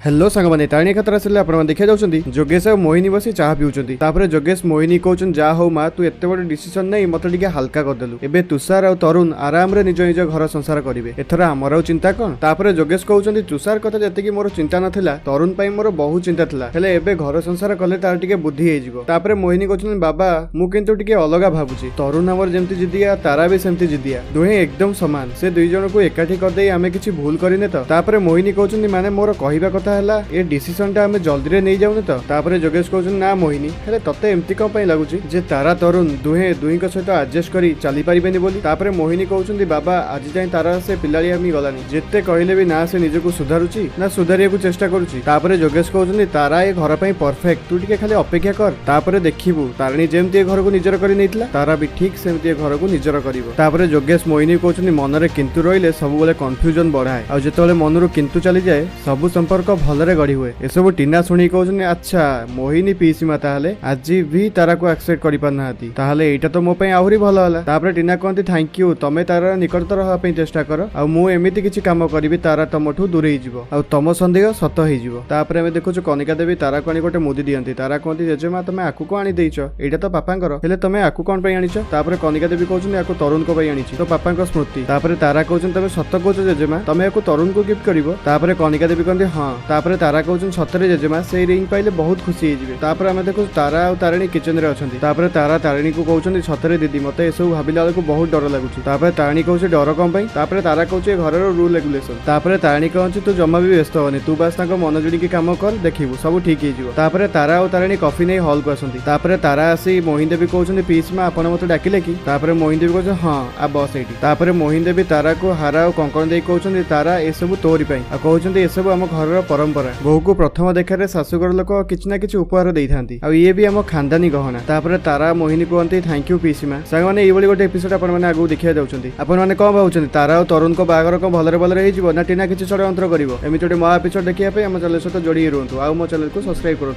Hello सांगमाने तारिणी.akhira.tara से आपण देखा जाउछंती जोगेश और मोहिनी बसी चाह पिउछंती। तापर जोगेश मोहिनी कहउछन जा हो मा तू एते बड़ डिसीजन नै मते टिके हल्का कर देलु। एबे तुषार और तरुण आराम रे निज निज घर संसार करिवे। एथर हमर चिंता कोन। तापर जोगेश कहउछंती तुषार कथा जते कि मोर चिंता नथिला तरुण पई मोर बहुत चिंता थिला। हेले एबे घर संसार कले तार टिके बुद्धि हे जिवो। तापर मोहिनी कहउछन बाबा मु किंतु टिके अलगा भाबुची। तरुण हमर जेमति जिदिया तारा भी सेमति जिदिया। दुहे एकदम समान। से दुई जन को एकाठी कर देई आमे किछि भूल करिने त। तापर मोहिनी कहउछन माने मोर कहिबा कथा हैला ए डिसीजन टा हमें जल्दी रे नहीं जाउने त। तापर जोगेश कहउछन ना मोहिनी हेले तते एमती कोन पई लागुची जे तारा तरुण दुहे दुई को सहित एडजस्ट करी चली परिबेनी बोली। तापर मोहिनी कहउछन बाबा आज जाय तारा से पिलाली आमी गलानी जेते कहिले भी ना से निजको सुधारुची ना सुधारिया को चेष्टा करूची। तापर जोगेश कहउछन तारा ए घर पई परफेक्ट तू टिके खाली अपेक्षा कर। तापर देखिबू तारिणी जेमती ए घर को निजर करी नैतला तारा भी ठीक सेमती ए घर को निजर करिवो। तापर जोगेश मोहिनी कहउछन मन रे किंतु रहिले सब बेले कंफ्यूजन बढ़ाए आ जेतेबेले मनरु किंतु चली जाए सब संपर्क भलरे गढ़ी हुए। एसबु टीना शुणी कहउछन अच्छा मोहिनी पीसी मा ताहले आज भी तारा को एक्सेप्ट करि पारनाती ताहले एटा तो मो पई आहुरी भलो होला। तापर टीना कहंती थैंक यू तमे तारा निकटतर होआ पई चेष्टा कर आ मु एमिति किछि काम करिवि तारा तमठु दूर ही जिवो आ तम संदेह सत ही जिवो। तापर हम देखुछु कनिका देवी तारा को आनी गोटे मुदी दियंती। तारा कहंती जेजेमा तमे आकु को आनी देइछो एटा तो पापांकर हेले तमे आकु कोन पई आनिछो। तापर कनिका देवी कहउछन आकु तरुण को पई आनिछि तो पापांक स्मृति। तापर तारा कहउछन तमे सत कहउछो जेजेमा तमे आकु तरुण को गिफ्ट करिवो। तापर कनिका देवी कहंती हां। तापर तारा कहउछन सतरे जेजेमा से रिंग पाइले बहुत खुशी हे जिवे। तापर हम देखु तारा और तारिणी किचन रे अछंती। तापर तारा तारिणी को कहउछन सतरे दीदी मते एसो भाबिला को बहुत डर लागुची। तापर तारिणी कहउछ डर कोन पई। तापर तारा कहउछ घर रो रूल रेगुलेशन। तापर तारिणी कहउछ तू जम्मा भी व्यस्त होनी तू बस ताको मन जोडी के काम कर देखिबू सब ठीक हे जिवो। तापर तारा और तारिणी कॉफी नै हॉल को असंती। तापर तारा आसी मोहिनी देवी कहउछन पीस मा आपण मते डाकिले की। तापर मोहिनी देवी कहउछ हां आ बस एठी। तापर मोहिनी देवी तारा को हारा और कंकण देई कहउछन तारा एसबु तोरी पई आ कहउछन एसबु हम घर रो परंपरा। बहु को प्रथम देखा रे सासुगर लोक किछ ना किछ उपहार देई थांती आ ये भी हम खानदानी गहना। तापर तारा मोहिनी कहंती थैंक यू पीसी मा। सांग माने एबोली गोटे एपिसोड आपण माने आगु देखिया जाउछंती। आपण माने कोन भाउछंती तारा और तरुण को बागर को भलरे भलरे हे जिवो ना टीना किछ षड्यंत्र करिवो। एमिति गोटे महा एपिसोड देखिया पे हम चैनल सहित जोड़ी रहंतु आ मो चैनल को सब्सक्राइब करो।